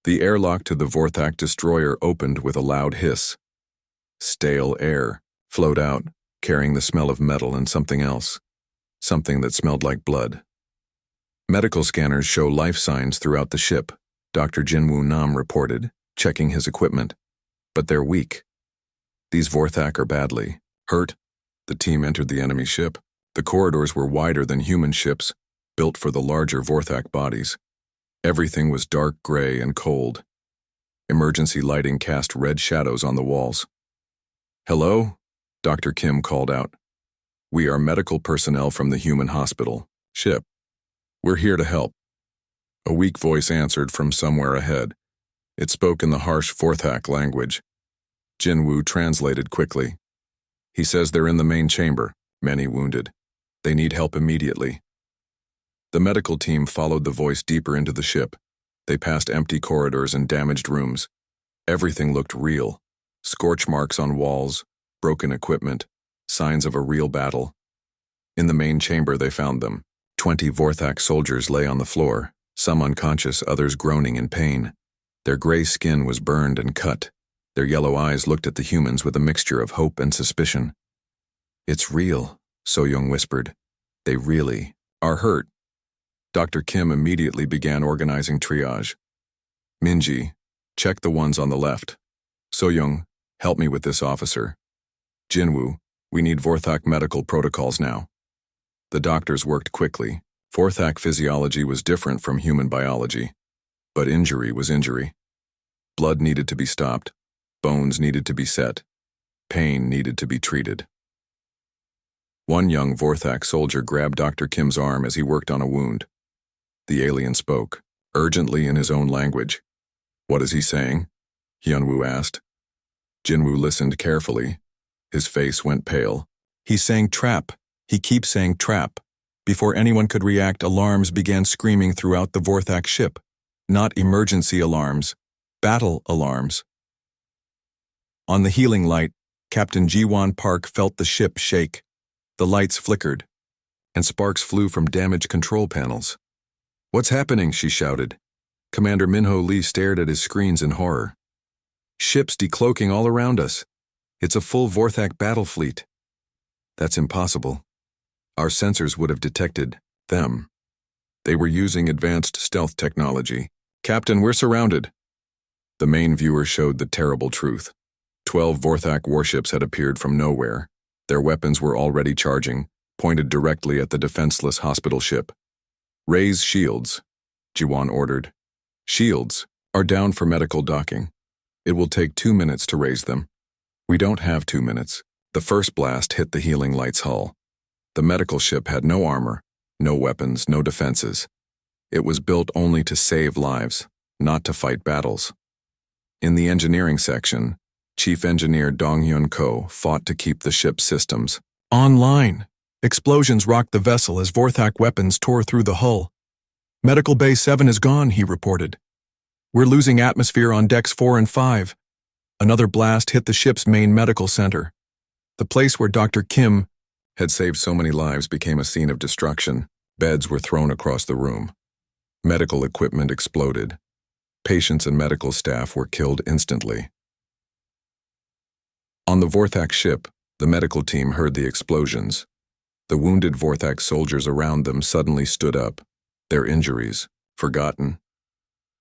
The airlock to the Vorthak destroyer opened with a loud hiss. Stale air flowed out, carrying the smell of metal and something else. Something that smelled like blood. "Medical scanners show life signs throughout the ship," Dr. Jinwoo Nam reported, checking his equipment. "But they're weak. These Vorthak are badly hurt." The team entered the enemy ship. The corridors were wider than human ships, built for the larger Vorthak bodies. Everything was dark gray and cold. Emergency lighting cast red shadows on the walls. "Hello?" Dr. Kim called out. "We are medical personnel from the human hospital ship. We're here to help." A weak voice answered from somewhere ahead. It spoke in the harsh Vorthak language. Jinwoo translated quickly. "He says they're in the main chamber, many wounded. They need help immediately." The medical team followed the voice deeper into the ship. They passed empty corridors and damaged rooms. Everything looked real, Scorch marks on walls, broken equipment, signs of a real battle. In the main chamber they found them. 20 Vorthak soldiers lay on the floor, some unconscious, others groaning in pain. Their gray skin was burned and cut. Their yellow eyes looked at the humans with a mixture of hope and suspicion. "It's real," So-young whispered. "They really are hurt." Dr. Kim immediately began organizing triage. "Minji, check the ones on the left. So-young, help me with this officer. Jinwoo, we need Vorthak medical protocols now." The doctors worked quickly. Vorthak physiology was different from human biology. But injury was injury. Blood needed to be stopped. Bones needed to be set. Pain needed to be treated. One young Vorthak soldier grabbed Dr. Kim's arm as he worked on a wound. The alien spoke, urgently in his own language. "What is he saying?" Hyunwoo asked. Jinwoo listened carefully. His face went pale. "He's saying trap. He keeps saying trap." Before anyone could react, alarms began screaming throughout the Vorthak ship. Not emergency alarms, battle alarms. On the healing light, Captain Ji-won Park felt the ship shake. The lights flickered, and sparks flew from damaged control panels. "What's happening?" she shouted. Commander Minho Lee stared at his screens in horror. "Ships decloaking all around us. It's a full Vorthak battle fleet." "That's impossible. Our sensors would have detected them. They were using advanced stealth technology. Captain, we're surrounded." The main viewer showed the terrible truth. 12 Vorthak warships had appeared from nowhere. Their weapons were already charging, pointed directly at the defenseless hospital ship. "Raise shields," Jiwon ordered. "Shields are down for medical docking. It will take 2 minutes to raise them." "We don't have 2 minutes." The first blast hit the healing light's hull. The medical ship had no armor, no weapons, no defenses. It was built only to save lives, not to fight battles. In the engineering section, Chief Engineer Dong-hyun Ko fought to keep the ship's systems online. Explosions rocked the vessel as Vorthak weapons tore through the hull. "Medical Bay 7 is gone," he reported. "We're losing atmosphere on decks 4 and 5. Another blast hit the ship's main medical center. The place where Dr. Kim had saved so many lives became a scene of destruction. Beds were thrown across the room. Medical equipment exploded. Patients and medical staff were killed instantly. On the Vorthak ship, the medical team heard the explosions. The wounded Vorthak soldiers around them suddenly stood up, their injuries forgotten.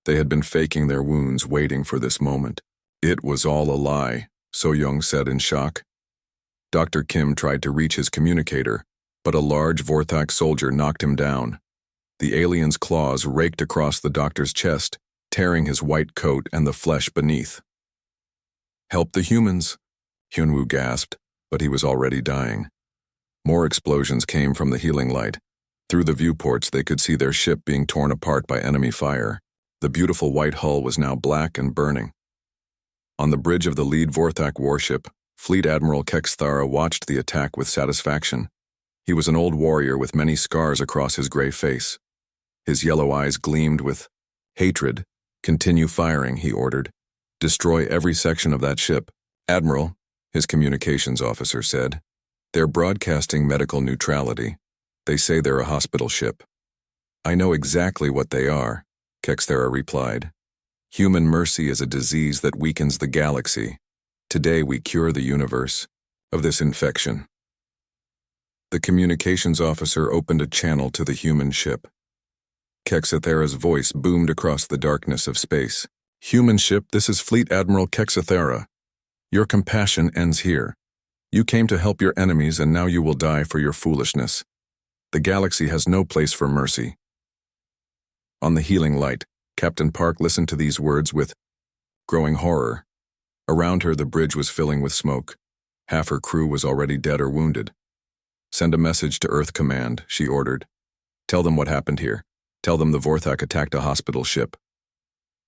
They had been faking their wounds, waiting for this moment. "It was all a lie," So-young said in shock. Dr. Kim tried to reach his communicator, but a large Vorthak soldier knocked him down. The alien's claws raked across the doctor's chest, tearing his white coat and the flesh beneath. "Help the humans," Hyunwoo gasped, but he was already dying. More explosions came from the healing light. Through the viewports they could see their ship being torn apart by enemy fire. The beautiful white hull was now black and burning. On the bridge of the lead Vorthak warship, Fleet Admiral Kexthara watched the attack with satisfaction. He was an old warrior with many scars across his gray face. His yellow eyes gleamed with hatred. "Continue firing," he ordered. "Destroy every section of that ship." "Admiral," his communications officer said, "they're broadcasting medical neutrality. They say they're a hospital ship." "I know exactly what they are," Kexthara replied. "Human mercy is a disease that weakens the galaxy. Today we cure the universe of this infection." The communications officer opened a channel to the human ship. Kexathera's voice boomed across the darkness of space. "Human ship, this is Fleet Admiral Kexathera. Your compassion ends here. You came to help your enemies and now you will die for your foolishness. The galaxy has no place for mercy." On the healing light, Captain Park listened to these words with growing horror. Around her, the bridge was filling with smoke. Half her crew was already dead or wounded. "Send a message to Earth Command," she ordered. "Tell them what happened here. Tell them the Vorthak attacked a hospital ship."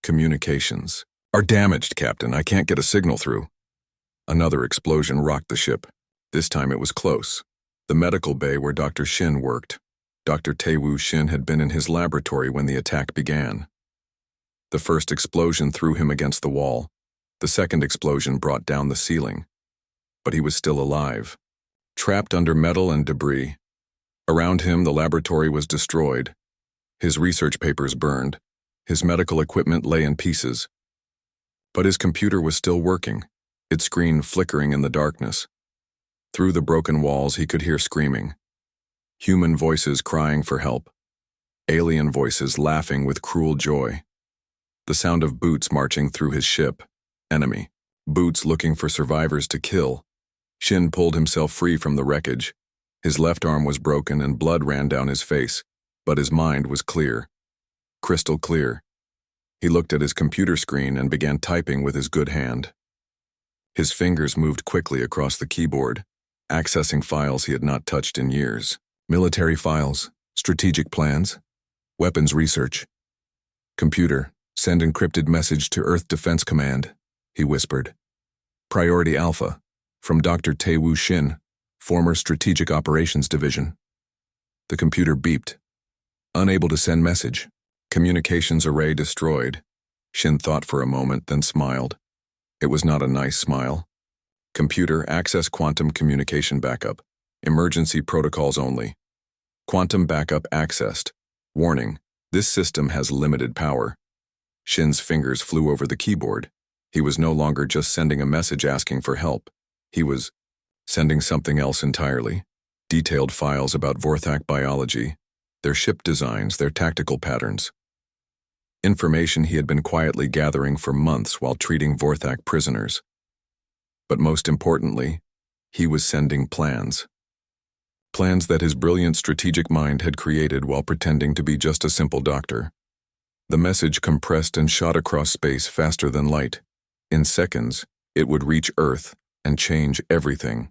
"Communications are damaged, Captain. I can't get a signal through." Another explosion rocked the ship. This time it was close. The medical bay where Dr. Shin worked. Dr. Taewoo Shin had been in his laboratory when the attack began. The first explosion threw him against the wall. The second explosion brought down the ceiling. But he was still alive, trapped under metal and debris. Around him, the laboratory was destroyed. His research papers burned. His medical equipment lay in pieces. But his computer was still working, its screen flickering in the darkness. Through the broken walls, he could hear screaming. Human voices crying for help. Alien voices laughing with cruel joy. The sound of boots marching through his ship. Enemy. Boots looking for survivors to kill. Shin pulled himself free from the wreckage. His left arm was broken and blood ran down his face, but his mind was clear. Crystal clear. He looked at his computer screen and began typing with his good hand. His fingers moved quickly across the keyboard, accessing files he had not touched in years. Military files, strategic plans, weapons research. Computer, send encrypted message to Earth Defense Command, he whispered. Priority Alpha, from Dr. Taewoo Shin, former Strategic Operations Division. The computer beeped. Unable to send message. Communications array destroyed. Shin thought for a moment, then smiled. It was not a nice smile. Computer, access quantum communication backup. Emergency protocols only. Quantum backup accessed. Warning, this system has limited power. Shin's fingers flew over the keyboard. He was no longer just sending a message asking for help. He was sending something else entirely. Detailed files about Vorthak biology, their ship designs, their tactical patterns. Information he had been quietly gathering for months while treating Vorthak prisoners. But most importantly, he was sending plans. Plans that his brilliant strategic mind had created while pretending to be just a simple doctor. The message compressed and shot across space faster than light. In seconds, it would reach Earth and change everything.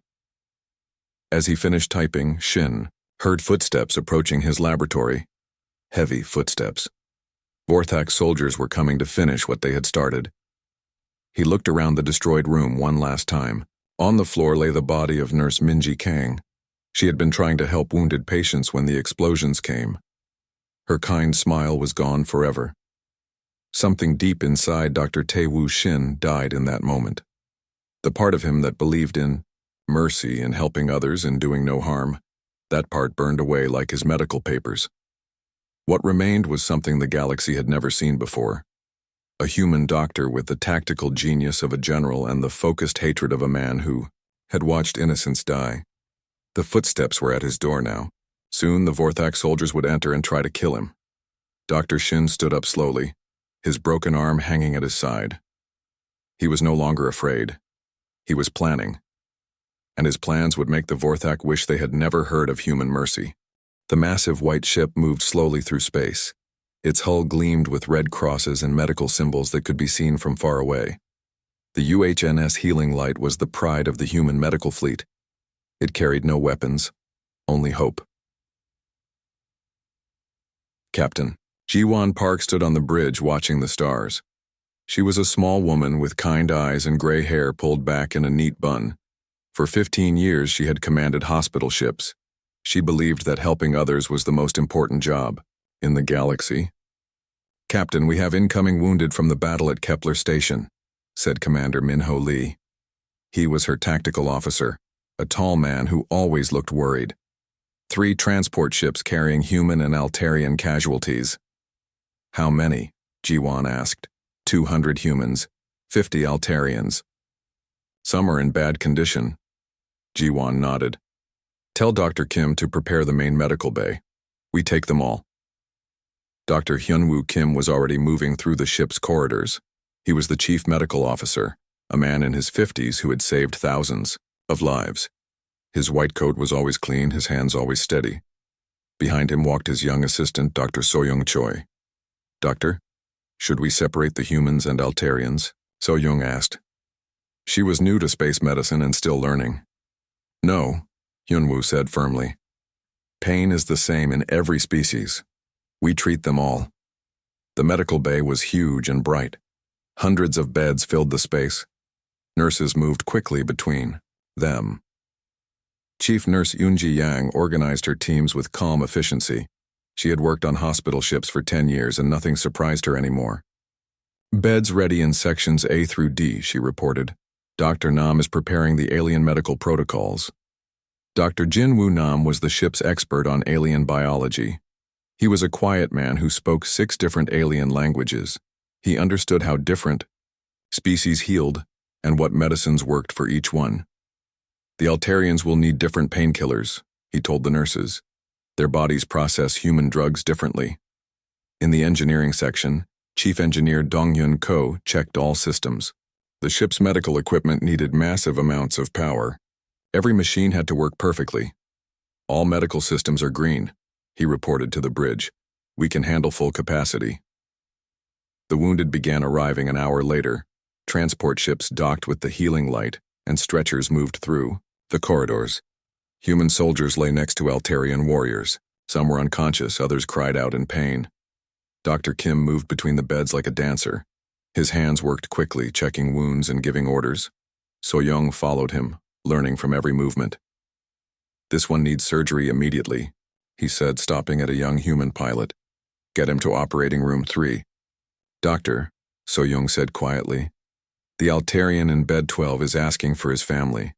As he finished typing, Shin heard footsteps approaching his laboratory. Heavy footsteps. Vorthak soldiers were coming to finish what they had started. He looked around the destroyed room one last time. On the floor lay the body of Nurse Minji Kang. She had been trying to help wounded patients when the explosions came. Her kind smile was gone forever. Something deep inside Dr. Taewoo Shin died in that moment. The part of him that believed in mercy and helping others and doing no harm, that part burned away like his medical papers. What remained was something the galaxy had never seen before. A human doctor with the tactical genius of a general and the focused hatred of a man who had watched innocents die. The footsteps were at his door now. Soon the Vorthak soldiers would enter and try to kill him. Dr. Shin stood up slowly, his broken arm hanging at his side. He was no longer afraid. He was planning. And his plans would make the Vorthak wish they had never heard of human mercy. The massive white ship moved slowly through space. Its hull gleamed with red crosses and medical symbols that could be seen from far away. The UHNS Healing Light was the pride of the human medical fleet. It carried no weapons, only hope. Captain. Ji-won Park stood on the bridge watching the stars. She was a small woman with kind eyes and gray hair pulled back in a neat bun. For 15 years she had commanded hospital ships. She believed that helping others was the most important job in the galaxy. Captain, we have incoming wounded from the battle at Kepler Station, said Commander Minho Lee. He was her tactical officer, a tall man who always looked worried. 3 transport ships carrying human and Altarian casualties. How many? Ji-won asked. 200 humans, 50 Altarians. Some are in bad condition. Ji-won nodded. Tell Dr. Kim to prepare the main medical bay. We take them all. Dr. Hyunwoo Kim was already moving through the ship's corridors. He was the chief medical officer, a man in his 50s who had saved thousands of lives. His white coat was always clean, his hands always steady. Behind him walked his young assistant, Dr. So-young Choi. Doctor, should we separate the humans and Altarians? So-young asked. She was new to space medicine and still learning. No, Hyunwoo said firmly. Pain is the same in every species. We treat them all. The medical bay was huge and bright. Hundreds of beds filled the space. Nurses moved quickly between them. Chief Nurse Yoonji Yang organized her teams with calm efficiency. She had worked on hospital ships for 10 years and nothing surprised her anymore. Beds ready in sections A through D, she reported. Dr. Nam is preparing the alien medical protocols. Dr. Jin-Woo Nam was the ship's expert on alien biology. He was a quiet man who spoke 6 different alien languages. He understood how different species healed and what medicines worked for each one. The Altarians will need different painkillers, he told the nurses. Their bodies process human drugs differently. In the engineering section, Chief Engineer Dong-Hyun Ko checked all systems. The ship's medical equipment needed massive amounts of power. Every machine had to work perfectly. All medical systems are green, he reported to the bridge. We can handle full capacity. The wounded began arriving an hour later. Transport ships docked with the healing light, and stretchers moved through the corridors. Human soldiers lay next to Altarian warriors. Some were unconscious, others cried out in pain. Dr. Kim moved between the beds like a dancer. His hands worked quickly, checking wounds and giving orders. So-young followed him, learning from every movement. This one needs surgery immediately, he said, stopping at a young human pilot. Get him to operating room 3. Doctor, So-young said quietly. The Altarian in bed 12 is asking for his family.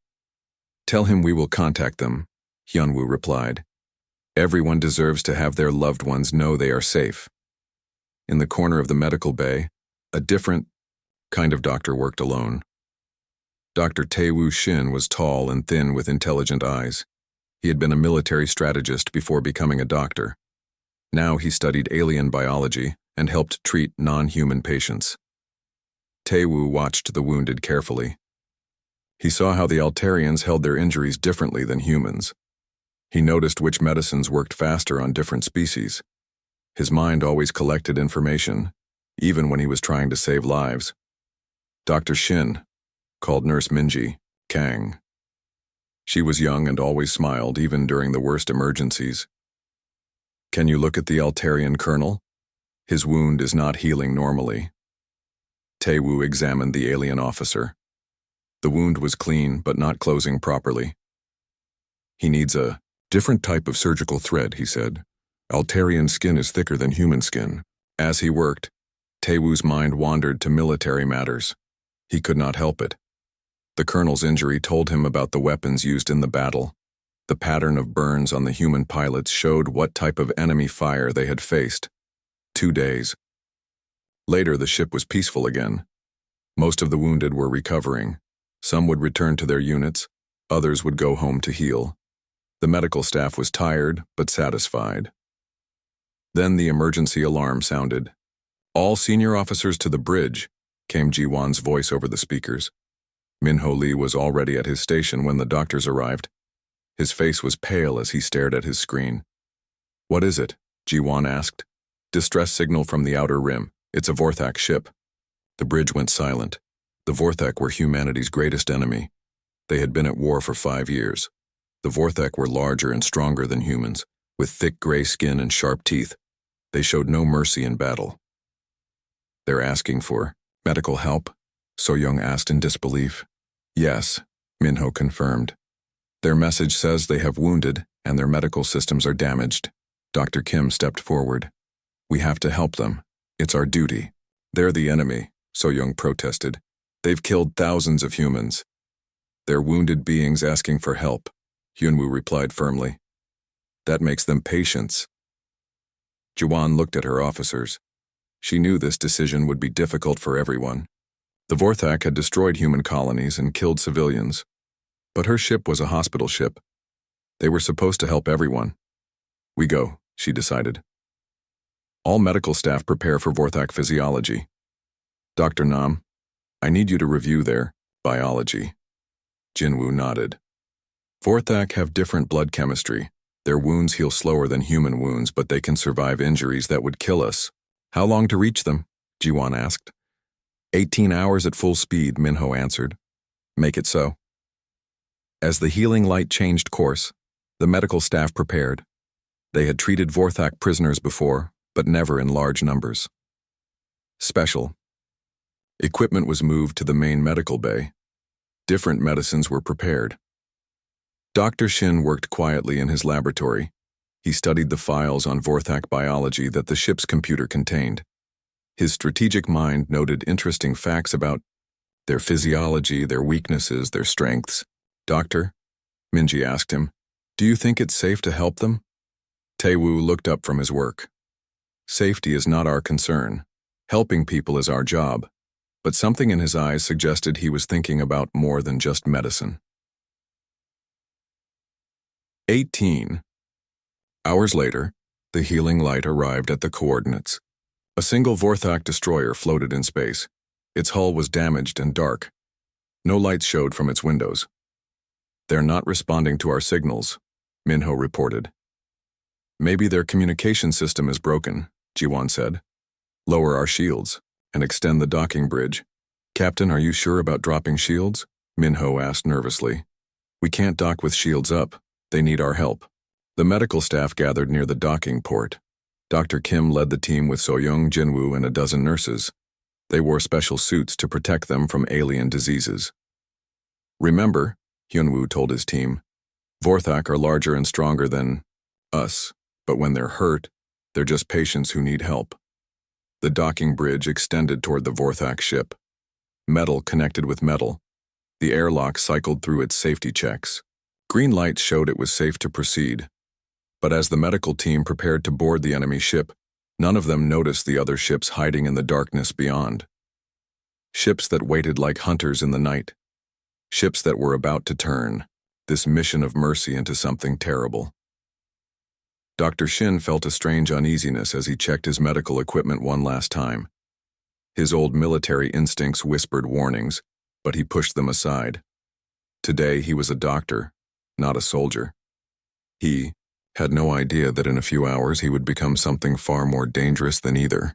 Tell him we will contact them, Hyunwoo replied. Everyone deserves to have their loved ones know they are safe. In the corner of the medical bay, a different kind of doctor worked alone. Dr. Tae-woo Shin was tall and thin with intelligent eyes. He had been a military strategist before becoming a doctor. Now he studied alien biology and helped treat non-human patients. Tae-woo watched the wounded carefully. He saw how the Altarians held their injuries differently than humans. He noticed which medicines worked faster on different species. His mind always collected information, even when he was trying to save lives. Dr. Shin called Nurse Minji Kang. She was young and always smiled, even during the worst emergencies. Can you look at the Altarian colonel? His wound is not healing normally. Tae-woo examined the alien officer. The wound was clean, but not closing properly. He needs a different type of surgical thread, he said. Altarian skin is thicker than human skin. As he worked, Tae-woo's mind wandered to military matters. He could not help it. The colonel's injury told him about the weapons used in the battle. The pattern of burns on the human pilots showed what type of enemy fire they had faced. 2 days. Later, the ship was peaceful again. Most of the wounded were recovering. Some would return to their units, others would go home to heal. The medical staff was tired, but satisfied. Then the emergency alarm sounded. All senior officers to the bridge, came Ji-won's voice over the speakers. Min-ho Lee was already at his station when the doctors arrived. His face was pale as he stared at his screen. What is it? Ji-won asked. Distress signal from the outer rim. It's a Vorthak ship. The bridge went silent. The Vorthak were humanity's greatest enemy. They had been at war for 5 years. The Vorthak were larger and stronger than humans, with thick gray skin and sharp teeth. They showed no mercy in battle. They're asking for medical help? So-young asked in disbelief. Yes, Min-ho confirmed. Their message says they have wounded and their medical systems are damaged. Dr. Kim stepped forward. We have to help them. It's our duty. They're the enemy, So-young protested. They've killed thousands of humans. They're wounded beings asking for help, Hyunwoo replied firmly. That makes them patients. Ji-won looked at her officers. She knew this decision would be difficult for everyone. The Vorthak had destroyed human colonies and killed civilians. But her ship was a hospital ship. They were supposed to help everyone. We go, she decided. All medical staff prepare for Vorthak physiology. Dr. Nam, I need you to review their biology. Jin-woo nodded. Vorthak have different blood chemistry. Their wounds heal slower than human wounds, but they can survive injuries that would kill us. How long to reach them? Ji-won asked. 18 hours at full speed, Min-ho answered. Make it so. As the healing light changed course, the medical staff prepared. They had treated Vorthak prisoners before, but never in large numbers. Special. Equipment was moved to the main medical bay. Different medicines were prepared. Dr. Shin worked quietly in his laboratory. He studied the files on Vorthak biology that the ship's computer contained. His strategic mind noted interesting facts about their physiology, their weaknesses, their strengths. "Doctor," Minji asked him, "do you think it's safe to help them?" Taewoo looked up from his work. "Safety is not our concern. Helping people is our job." But something in his eyes suggested he was thinking about more than just medicine. 18. Hours later, the healing light arrived at the coordinates. A single Vorthak destroyer floated in space. Its hull was damaged and dark. No lights showed from its windows. "They're not responding to our signals," Minho reported. "Maybe their communication system is broken," Jiwon said. "Lower our shields and extend the docking bridge." "Captain, are you sure about dropping shields?" Minho asked nervously. "We can't dock with shields up. They need our help." The medical staff gathered near the docking port. Dr. Kim led the team with Soyoung, Jinwoo, and a dozen nurses. They wore special suits to protect them from alien diseases. "Remember," Hyunwoo told his team, "Vorthak are larger and stronger than us, but when they're hurt, they're just patients who need help." The docking bridge extended toward the Vorthak ship. Metal connected with metal. The airlock cycled through its safety checks. Green lights showed it was safe to proceed. But as the medical team prepared to board the enemy ship, none of them noticed the other ships hiding in the darkness beyond. Ships that waited like hunters in the night. Ships that were about to turn this mission of mercy into something terrible. Dr. Shin felt a strange uneasiness as he checked his medical equipment one last time. His old military instincts whispered warnings, but he pushed them aside. Today he was a doctor, not a soldier. He had no idea that in a few hours he would become something far more dangerous than either.